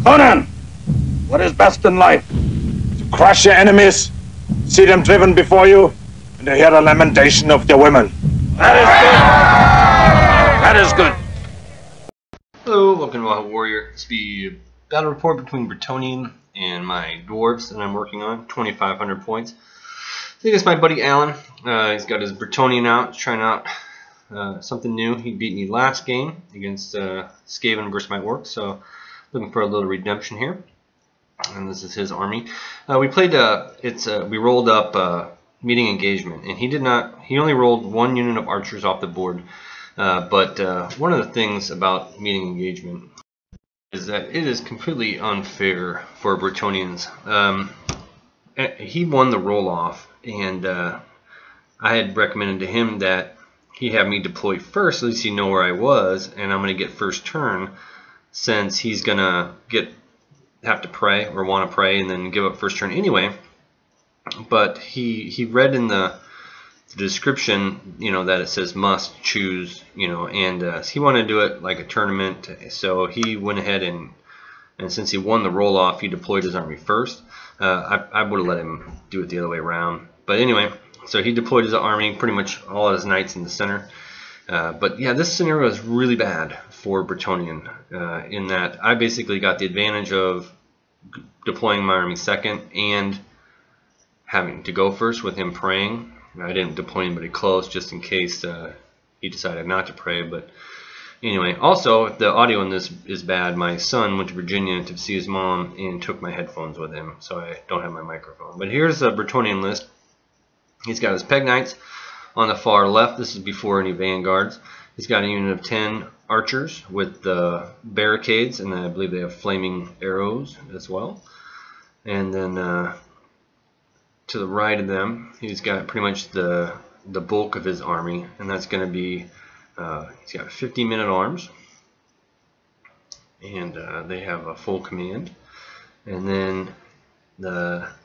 Conan, what is best in life? To crush your enemies, see them driven before you, and to hear the lamentation of their women. That is good. That is good. Hello, welcome to Warhammer Warrior. This will be a battle report between Bretonian and my dwarves that I'm working on, 2,500 points. I think it's my buddy Alan. He's got his Bretonian out. He's trying out something new. He beat me last game against Skaven versus my work, so looking for a little redemption here. And this is his army. We played. We rolled up meeting engagement, and he only rolled one unit of archers off the board. But one of the things about meeting engagement is that it is completely unfair for Bretonians. He won the roll-off, and I had recommended to him that he have me deploy first, at least you know where I was, and I'm going to get first turn, since he's going to have to pray, or want to pray, and then give up first turn anyway. But he read in the description, that it says must choose, and he wanted to do it like a tournament, so he went ahead and since he won the roll-off, he deployed his army first. I would have let him do it the other way around, but anyway, so he deployed his army, pretty much all his knights in the center. But yeah, this scenario is really bad for Bretonian, in that I basically got the advantage of deploying my army second and having to go first with him praying. I didn't deploy anybody close just in case he decided not to pray. But anyway, also the audio in this is bad. My son went to Virginia to see his mom and took my headphones with him, so I don't have my microphone. But here's a Bretonian list. He's got his peg knights on the far left. This is before any vanguards. He's got a unit of 10 archers with the barricades, and I believe they have flaming arrows as well. And then to the right of them, he's got pretty much the bulk of his army, and that's going to be he's got 50 men-at-arms, and they have a full command. And then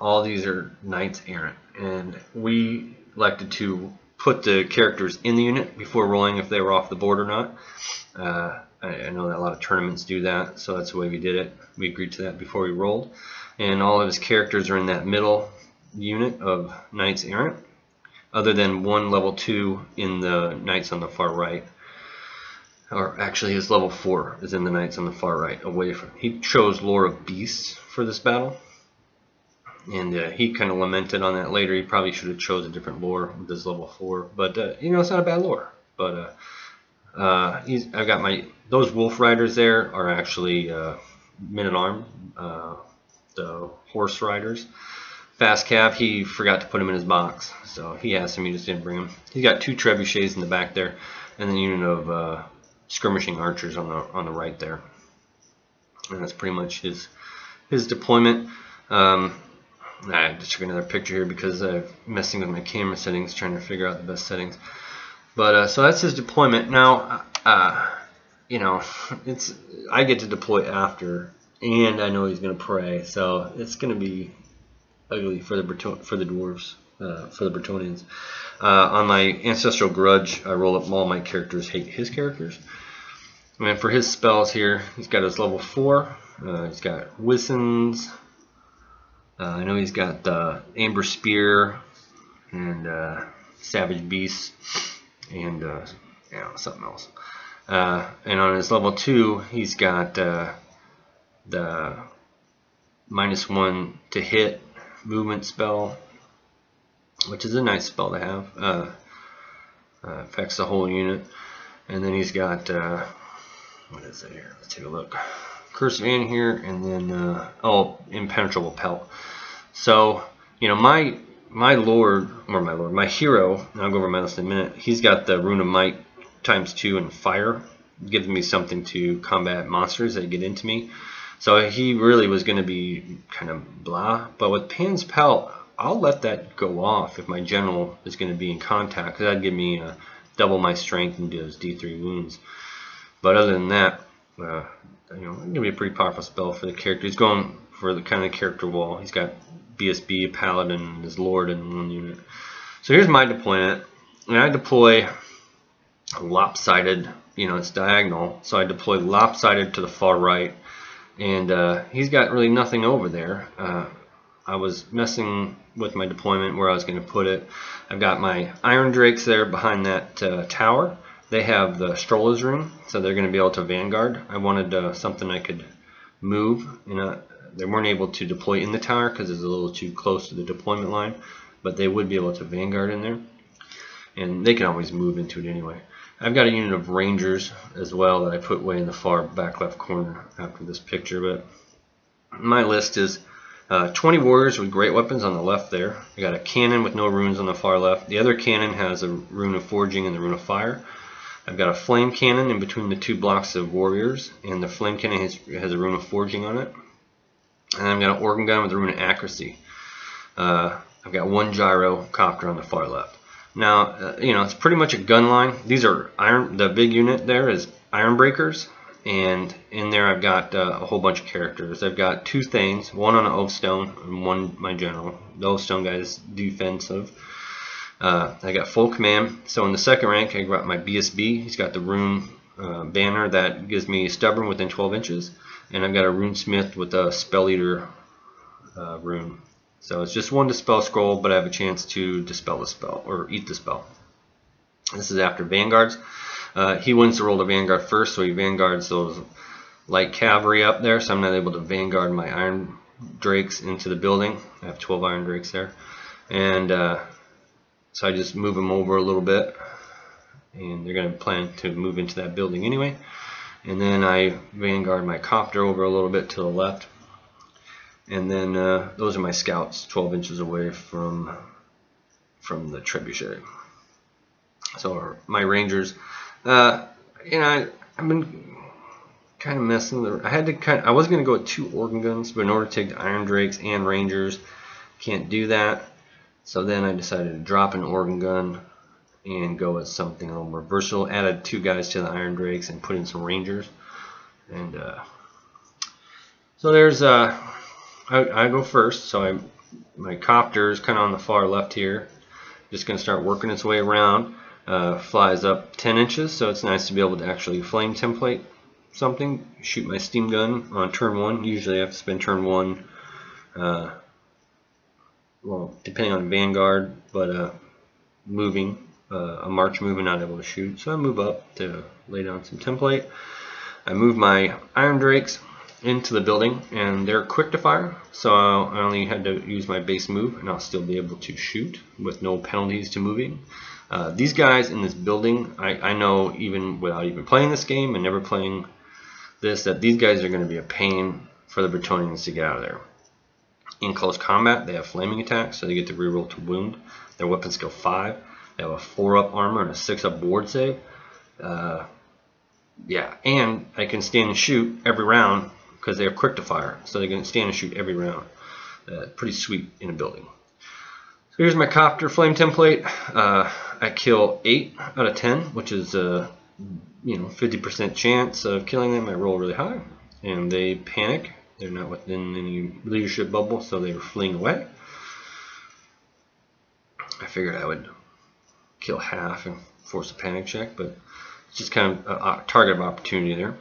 all these are knights errant, and we elected to put the characters in the unit before rolling if they were off the board or not. I know that a lot of tournaments do that, so that's the way we did it. We agreed to that before we rolled, and all of his characters are in that middle unit of knights errant, other than one level 2 in the knights on the far right. Or actually his level 4 is in the knights on the far right, away from. He chose Lore of Beasts for this battle, and he kind of lamented on that later. He probably should have chose a different lore with his level 4, but it's not a bad lore. But I've got those wolf riders there are actually men-at-arms, the horse riders. Fast Cap, he forgot to put him in his box, so he asked him, he just didn't bring him. He's got 2 trebuchets in the back there, and then a unit of skirmishing archers on the right there. And that's pretty much his deployment. I just took another picture here because I'm messing with my camera settings, trying to figure out the best settings. But so that's his deployment. Now, I get to deploy after, and I know he's going to pray, so it's going to be ugly for the dwarves, for the Bretonians. On my ancestral grudge, I roll up all my characters hate his characters. And for his spells here, he's got his level 4. He's got Wissons. I know he's got the Amber Spear and Savage Beast and something else. And on his level 2, he's got the -1 to hit movement spell, which is a nice spell to have. Affects the whole unit. And then he's got what is it here? Let's take a look. Curse of Anne here, and then impenetrable pelt. So my hero, and I'll go over my list in a minute. He's got the Rune of Might ×2 and fire, gives me something to combat monsters that get into me. So he really was going to be kind of blah, but with Pan's Pelt, I'll let that go off if my general is going to be in contact, because that'd give me double my strength and does D3 wounds. But other than that, it's going to be a pretty powerful spell for the character. He's going for the kind of character wall. He's got BSB, a paladin, and his lord in one unit. So here's my deployment, and I deploy lopsided. It's diagonal, so I deploy lopsided to the far right, and he's got really nothing over there. I was messing with my deployment where I was going to put it. I've got my Iron Drakes there behind that tower. They have the Stroller's Rune, so they're going to be able to Vanguard. I wanted something I could move. They weren't able to deploy in the tower because it's a little too close to the deployment line, but they would be able to Vanguard in there, and they can always move into it anyway. I've got a unit of Rangers as well that I put way in the far back left corner after this picture, but my list is 20 warriors with great weapons on the left there. I got a cannon with no runes on the far left. The other cannon has a rune of forging and the rune of fire. I've got a flame cannon in between the two blocks of warriors, and the flame cannon has a rune of forging on it. And I've got an organ gun with a rune of accuracy. I've got one gyro copter on the far left. Now, it's pretty much a gun line. These are iron. The big unit there is Iron Breakers, and in there I've got a whole bunch of characters. I've got 2 Thanes, one on an Oathstone, and one my general. The Oathstone guy is defensive. I got full command. So in the second rank, I got my BSB. He's got the rune banner that gives me stubborn within 12 inches, and I've got a rune smith with a spell eater rune. So it's just 1 dispel scroll, but I have a chance to dispel the spell or eat the spell. This is after Vanguards. He wins the roll to Vanguard first, so he Vanguards those light cavalry up there, so I'm not able to Vanguard my Iron Drakes into the building. I have 12 Iron Drakes there, and so I just move them over a little bit, and they're going to plan to move into that building anyway. And then I Vanguard my copter over a little bit to the left, and then those are my scouts 12 inches away from the trebuchet. So my Rangers, I've been kind of messing with it. I was going to go with 2 organ guns, but in order to take the Iron Drakes and Rangers, can't do that. So then I decided to drop an organ gun and go with something a little more versatile. Added 2 guys to the Iron Drakes and put in some Rangers. And so there's I go first. So my copter is kind of on the far left here. Just going to start working its way around. Flies up 10 inches, so it's nice to be able to actually flame template something. Shoot my steam gun on turn 1. Usually I have to spend turn 1. Well, depending on Vanguard, but moving, a march moving, not able to shoot. So I move up to lay down some template. I move my Iron Drakes into the building, and they're quick to fire, so I only had to use my base move, and I'll still be able to shoot with no penalties to moving. These guys in this building, I know even without even playing this game and never playing this, that these guys are going to be a pain for the Bretonians to get out of there. In close combat, they have flaming attacks, so they get to reroll to wound. Their weapon skill 5. They have a 4-up armor and a 6-up ward save. Yeah, and I can stand and shoot every round because they are quick to fire, so they can stand and shoot every round. Pretty sweet in a building. So here's my copter flame template. I kill 8 out of 10, which is 50% chance of killing them. I roll really high, and they panic. They're not within any leadership bubble, so they were fleeing away. I figured I would kill half and force a panic check, but it's just kind of a target of opportunity there.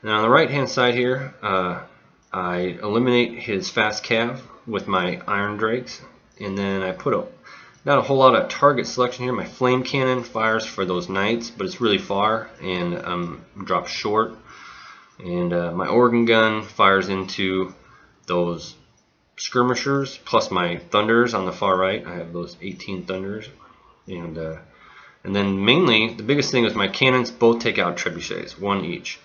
And on the right hand side here, I eliminate his fast cav with my Iron Drakes, and then I put not a whole lot of target selection here. My flame cannon fires for those knights, but it's really far and drops short. And my organ gun fires into those skirmishers, plus my thunders on the far right. I have those 18 thunders, and then mainly the biggest thing is my cannons both take out trebuchets, 1 each,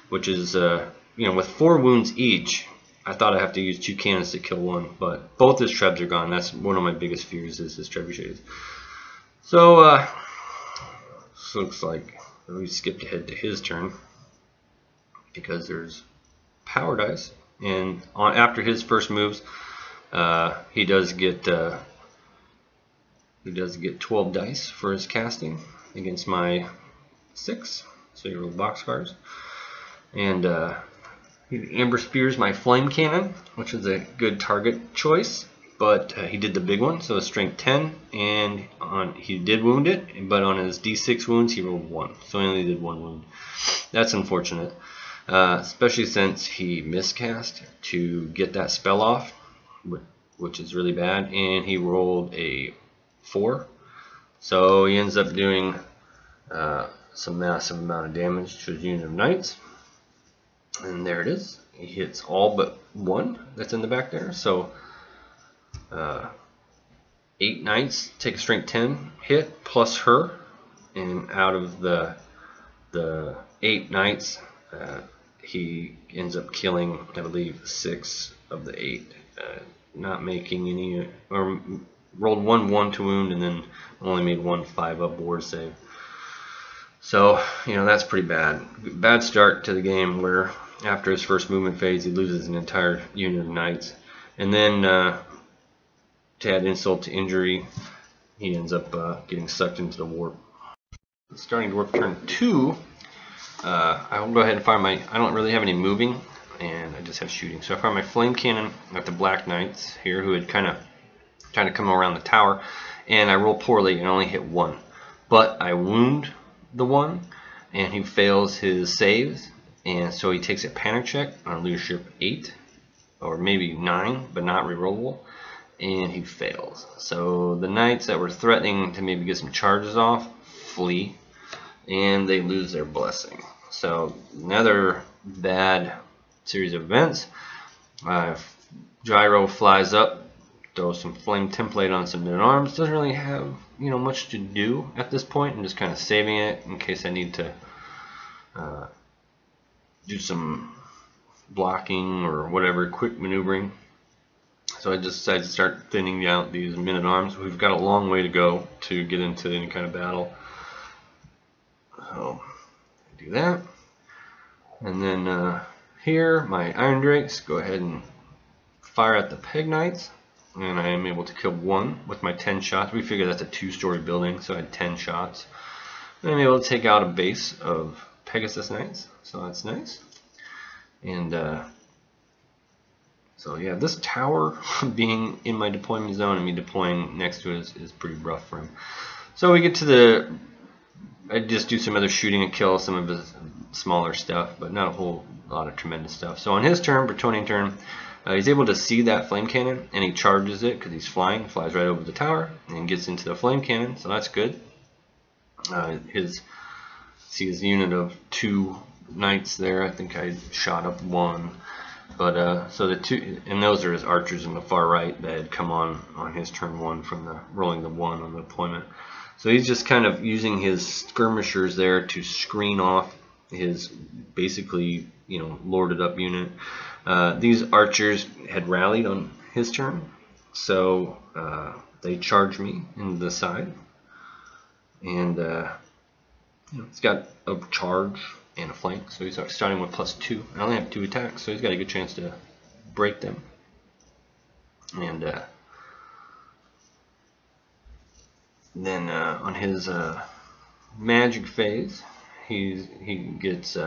which is with 4 wounds each. I thought I'd have to use 2 cannons to kill 1, but both his trebs are gone. That's one of my biggest fears, is his trebuchets. So this looks like we skipped ahead to his turn, because there's power dice, and after his first moves, he does get 12 dice for his casting against my 6. So you roll boxcars, and he Amber Spears my flame cannon, which is a good target choice, but he did the big one, so strength 10, and he did wound it, but on his D6 wounds he rolled 1, so he only did 1 wound. That's unfortunate. especially since he miscast to get that spell off, which is really bad, and he rolled a 4. So he ends up doing some massive amount of damage to his unit of knights. And there it is. He hits all but 1 that's in the back there. So 8 knights take a strength 10 hit plus her. And out of the 8 knights, he ends up killing, I believe, 6 of the 8. Not making any, or rolled 1 to wound, and then only made 1 5-up ward save. So, that's pretty bad. Bad start to the game where after his first movement phase he loses an entire unit of knights. And then to add insult to injury, he ends up getting sucked into the warp. Starting dwarf turn 2, I will go ahead and fire my, I don't really have any moving, and I just have shooting. So I fire my flame cannon at the black knights here, who had kind of tried to come around the tower, and I roll poorly and only hit 1. But I wound the 1, and he fails his saves, and so he takes a panic check on leadership 8, or maybe 9, but not rerollable, and he fails. So the knights that were threatening to maybe get some charges off flee, and they lose their blessing. So another bad series of events. Gyro flies up, throws some flame template on some men-at-arms. Doesn't really have much to do at this point. I'm just kind of saving it in case I need to do some blocking or whatever, quick maneuvering. So I just decided to start thinning out these men-at-arms. We've got a long way to go to get into any kind of battle. So I do that, and then here my Iron Drakes go ahead and fire at the Peg Knights, and I am able to kill 1 with my 10 shots. We figure that's a 2-story building, so I had 10 shots. And I'm able to take out a base of Pegasus Knights, so that's nice. And so yeah, this tower being in my deployment zone and me deploying next to it is pretty rough for him. So we get to the, I just do some other shooting and kill some of his smaller stuff, but not a whole lot of tremendous stuff. So on his turn, Bretonian turn, he's able to see that flame cannon, and he charges it because he's flying, flies right over the tower, and gets into the flame cannon, so that's good. See his unit of 2 knights there. I think I shot up 1, but so the 2, and those are his archers in the far right that had come on his turn 1 from the rolling the 1 on the deployment. So he's just kind of using his skirmishers there to screen off his basically lorded up unit. These archers had rallied on his turn, so they charged me in the side, and he's got a charge and a flank, so he's starting with +2. I only have 2 attacks, so he's got a good chance to break them. And then on his magic phase, he gets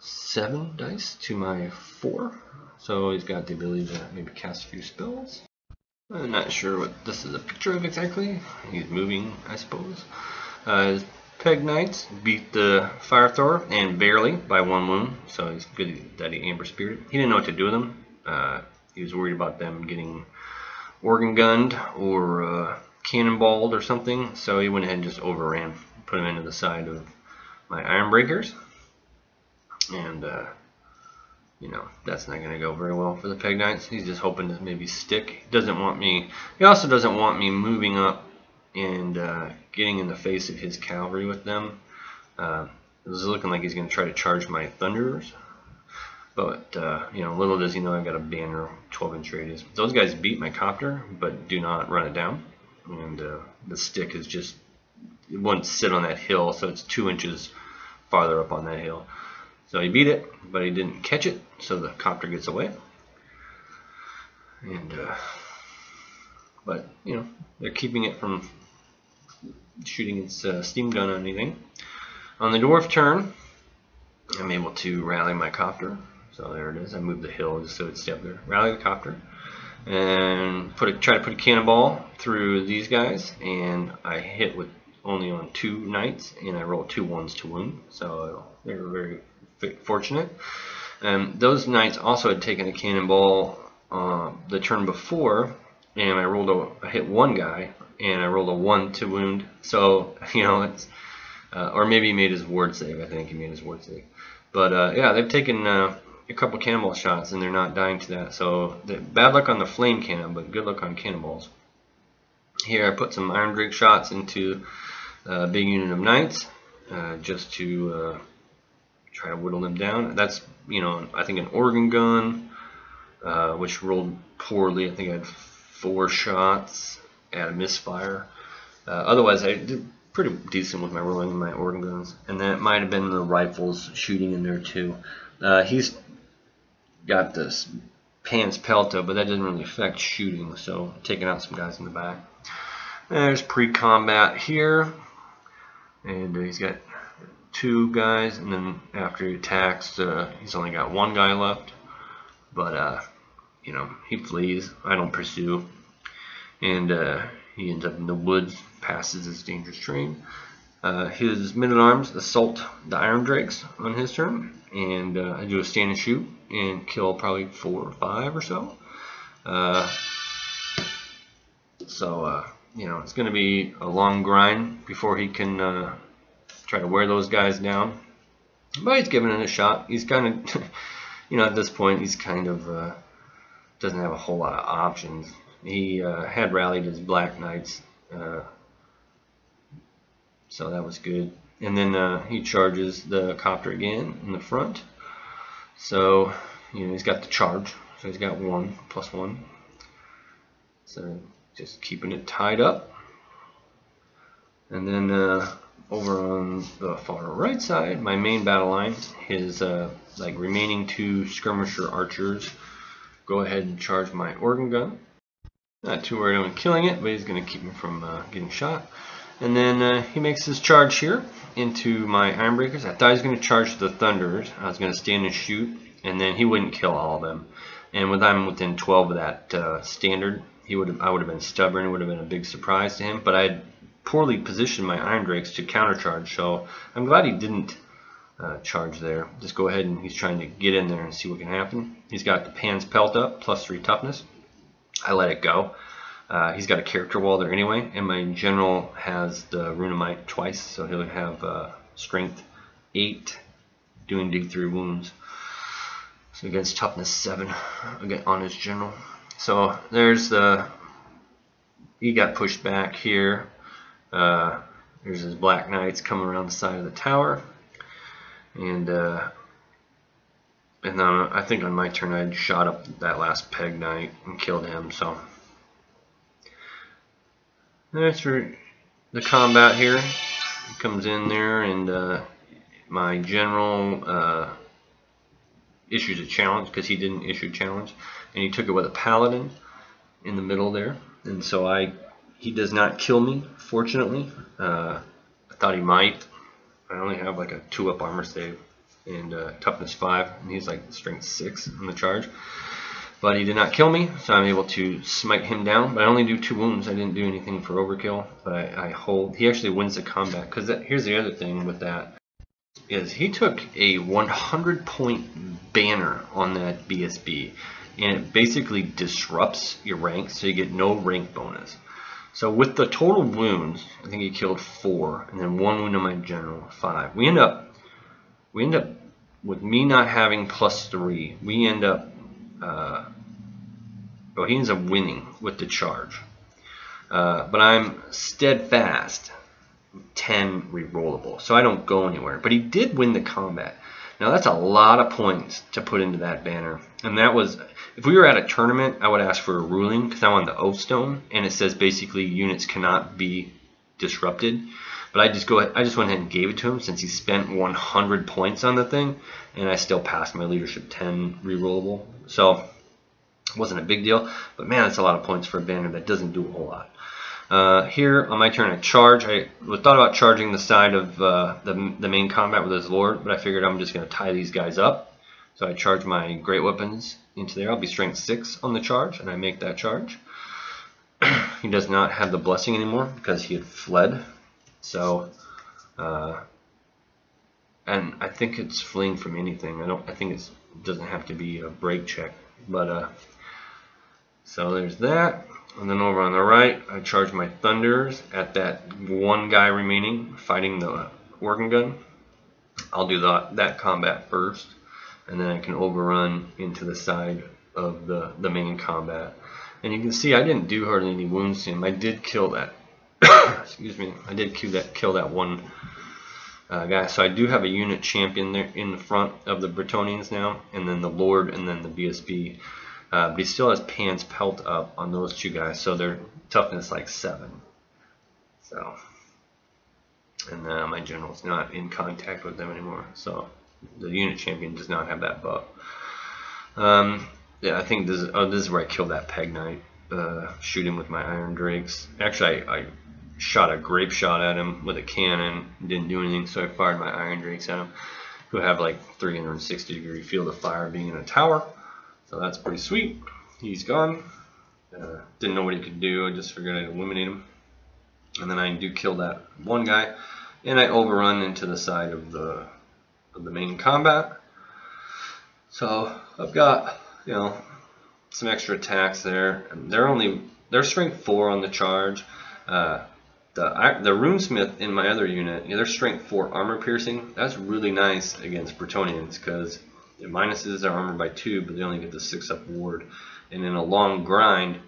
7 dice to my 4, so he's got the ability to maybe cast a few spells. I'm not sure what this is a picture of exactly. He's moving, I suppose. His Peg Knights beat the Fire Thrower, and barely, by 1 wound, so he's good that he Amber Spirited. He didn't know what to do with them. He was worried about them getting organ gunned or cannonballed or something, so he went ahead and just overran, put him into the side of my Iron Breakers, and that's not going to go very well for the Peg Knights. He's just hoping to maybe stick. He also doesn't want me moving up and getting in the face of his cavalry with them. This is looking like he's going to try to charge my Thunderers. But, little does he know I've got a banner 12-inch radius. Those guys beat my copter, but do not run it down. And the stick is just, it won't sit on that hill, so it's 2 inches farther up on that hill. So he beat it, but he didn't catch it, so the copter gets away. And, but, they're keeping it from shooting its steam gun on anything. On the dwarf turn, I'm able to rally my copter. So there it is. I moved the hill just so it'd stay up there. Rally the copter and try to put a cannonball through these guys, and I hit with only on 2 knights, and I rolled 2 1s to wound, so they were very fortunate. Those knights also had taken a cannonball the turn before, and I hit one guy, and I rolled a 1 to wound. So it's or maybe he made his ward save. I think he made his ward save. But yeah, they've taken a couple cannonball shots, and they're not dying to that. So bad luck on the flame cannon, but good luck on cannonballs. Here I put some Iron Drake shots into a big unit of knights, just to try to whittle them down. That's I think an organ gun, which rolled poorly. I think I had 4 shots at a misfire. Otherwise, I did pretty decent with my rolling in my organ guns, and that might have been the rifles shooting in there too. He's got this Pants Pelta, but that doesn't really affect shooting, so taking out some guys in the back. There's pre-combat here, and he's got 2 guys, and then after he attacks, he's only got 1 guy left. But he flees. I don't pursue, and he ends up in the woods, passes his dangerous terrain. His men-at-arms assault the Iron Drakes on his turn, and I do a stand and shoot and kill probably 4 or 5 or so. It's going to be a long grind before he can try to wear those guys down. But he's giving it a shot. He's kind of, at this point, he's kind of doesn't have a whole lot of options. He had rallied his Black Knights, so that was good. And then he charges the copter again in the front. So he's got the charge. So he's got 1 plus 1. So just keeping it tied up. And then over on the far right side, my main battle line, his remaining 2 skirmisher archers go ahead and charge my organ gun. Not too worried on killing it, but he's going to keep me from getting shot. And then he makes his charge here into my Ironbreakers. I thought he was going to charge the Thunderers. I was going to stand and shoot, and then he wouldn't kill all of them. And with I'm within 12 of that standard, I would have been stubborn. It would have been a big surprise to him. But I had poorly positioned my Iron Drakes to countercharge, so I'm glad he didn't charge there. Just go ahead, and he's trying to get in there and see what can happen. He's got the Pants Pelt up, plus 3 toughness. I let it go. He's got a character wall there anyway, and my general has the Runamite twice, so he'll have strength 8, doing dig through wounds. So against toughness 7 again on his general. So there's he got pushed back here. There's his Black Knights coming around the side of the tower, and then I think on my turn I shot up that last Peg Knight and killed him. So that's for the combat here. He comes in there, and my general issues a challenge because he didn't issue a challenge, and he took it with a Paladin in the middle there, and so he does not kill me, fortunately. I thought he might. I only have like a 2-up armor save and toughness 5, and he's like strength 6 on the charge. But he did not kill me, so I'm able to smite him down. But I only do 2 wounds. I didn't do anything for overkill, but I hold. He actually wins the combat, because here's the other thing with that, is he took a 100-point banner on that BSB, and it basically disrupts your ranks, so you get no rank bonus. So with the total wounds, I think he killed 4, and then 1 wound on my general, 5. We end up with me not having plus 3. We end up, he ends up winning with the charge. But I'm steadfast, 10 rerollable, so I don't go anywhere. But he did win the combat. Now that's a lot of points to put into that banner, and that was, if we were at a tournament, I would ask for a ruling because I'm on the Oath Stone, and it says basically units cannot be disrupted. But I just went ahead and gave it to him since he spent 100 points on the thing, and I still passed my leadership 10 rerollable, so it wasn't a big deal. But man, that's a lot of points for a banner that doesn't do a whole lot. Here on my turn, I charge. I thought about charging the side of the main combat with his lord, but I figured I'm just going to tie these guys up. So I charge my great weapons into there. I'll be strength 6 on the charge, and I make that charge. He does not have the blessing anymore because he had fled. So, and I think it's fleeing from anything. I think it doesn't have to be a break check. But so there's that. And then over on the right, I charge my thunders at that one guy remaining fighting the organ gun. I'll do that combat first, and then I can overrun into the side of the main combat. And you can see I didn't do hardly any wounds to him. I did kill that. Excuse me. I did kill that one guy. So I do have a unit champion there in the front of the Bretonians now, and then the Lord, and then the BSB. But he still has pants pelt up on those two guys, so their toughness like 7. So, and my general's not in contact with them anymore, so the unit champion does not have that buff. Yeah, I think this is where I killed that Peg Knight, shooting with my Iron Drakes. Actually, I shot a grape shot at him with a cannon, didn't do anything, so I fired my Iron Drakes at him, who have like 360-degree field of fire being in a tower. So that's pretty sweet. He's gone. Didn't know what he could do. I just figured I'd eliminate him. And then I do kill that one guy, and I overrun into the side of the main combat. So I've got, you know, some extra attacks there. And they're strength 4 on the charge. The runesmith in my other unit, they're strength 4 armor piercing. That's really nice against Bretonians because it minuses their armor by 2, but they only get the 6 up ward. And in a long grind,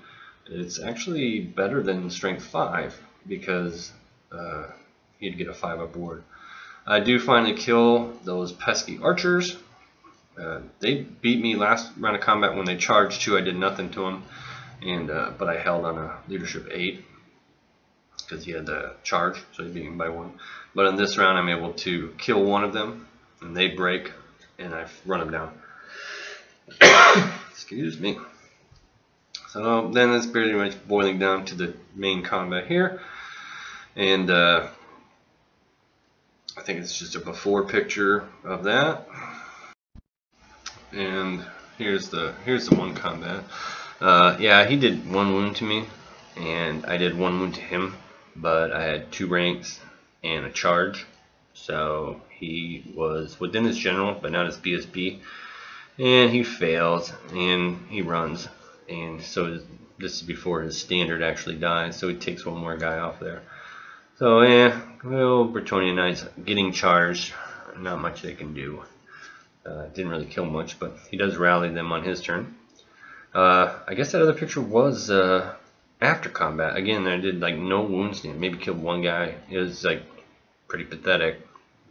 it's actually better than strength 5 because you'd get a 5 up ward. I do finally kill those pesky archers. They beat me last round of combat when they charged 2. I did nothing to them, and but I held on a leadership 8 because he had the charge, so he beat me by 1. But in this round, I'm able to kill one of them, and they break, and I run them down. Excuse me. So then it's pretty much boiling down to the main combat here, and I think it's just a before picture of that. And here's the one combat. Yeah, he did 1 wound to me, and I did 1 wound to him, but I had 2 ranks and a charge, so he was within his general, but not his BSB, and he fails, and he runs, and so this is before his standard actually dies, so he takes 1 more guy off there. So yeah, well, Bretonian Knights getting charged, not much they can do. Didn't really kill much, but he does rally them on his turn. I guess that other picture was after combat. Again, I did like no wounds to him, maybe killed 1 guy. It was like pretty pathetic,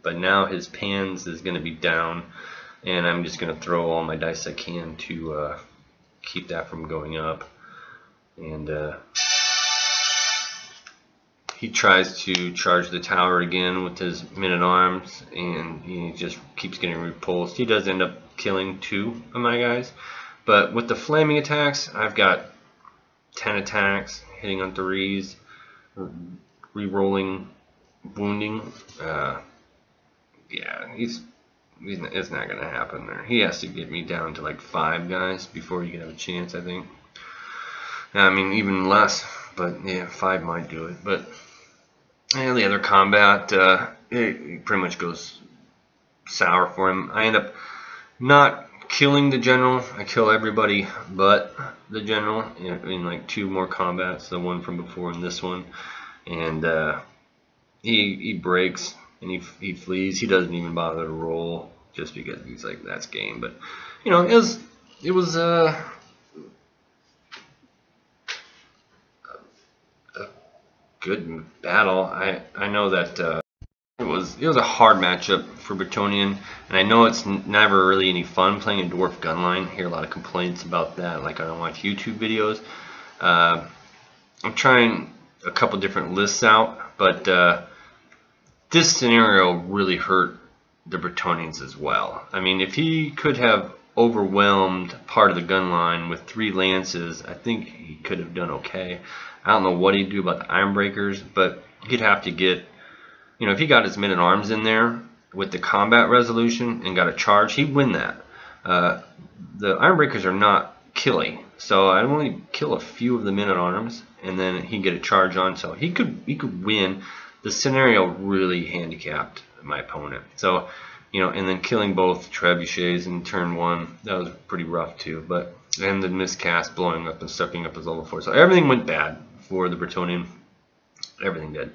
but now his pans is going to be down, and I'm just going to throw all my dice I can to keep that from going up. And he tries to charge the tower again with his men-at-arms, and he just keeps getting repulsed. He does end up killing 2 of my guys, but with the flaming attacks, I've got 10 attacks, hitting on 3s, re-rolling, wounding. Yeah, it's not going to happen there. He has to get me down to like 5 guys before he can have a chance, I think. I mean, even less, but yeah, 5 might do it. But and the other combat, it pretty much goes sour for him. I end up not killing the general. I kill everybody but the general in like 2 more combats, the one from before and this one. And he breaks and he flees. He doesn't even bother to roll just because he's like, that's game. But you know, it was a good battle. I know that it was a hard matchup for Bretonian, and I know it's never really any fun playing a Dwarf gunline. I hear a lot of complaints about that, like I don't watch YouTube videos. I'm trying a couple different lists out, but this scenario really hurt the Bretonians as well. I mean, if he could have overwhelmed part of the gun line with 3 lances, I think he could have done okay. I don't know what he'd do about the Ironbreakers, but he'd have to get, you know, if he got his men-at-arms in there with the combat resolution and got a charge, he'd win that. The Ironbreakers are not killy, so I'd only kill a few of the men-at-arms, and then he'd get a charge on, so he could win. the scenario really handicapped my opponent. So, you know, and then killing both trebuchets in turn 1, that was pretty rough too. But and the miscast blowing up and sucking up his level 4. So everything went bad for the Bretonian. Everything did.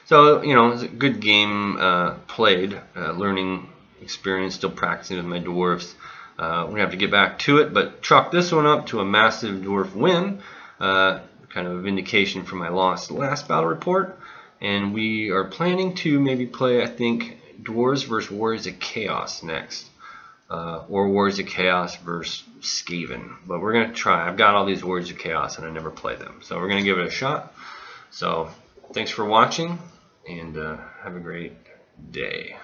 So, you know, it was a good game played, learning experience, still practicing with my dwarves. We're going to have to get back to it, but chalk this one up to a massive dwarf win. Kind of a vindication for my loss last battle report. And we are planning to maybe play, I think, Dwarves versus Warriors of Chaos next. Or Warriors of Chaos versus Skaven. But we're going to try. I've got all these Warriors of Chaos and I never play them. So we're going to give it a shot. So thanks for watching and have a great day.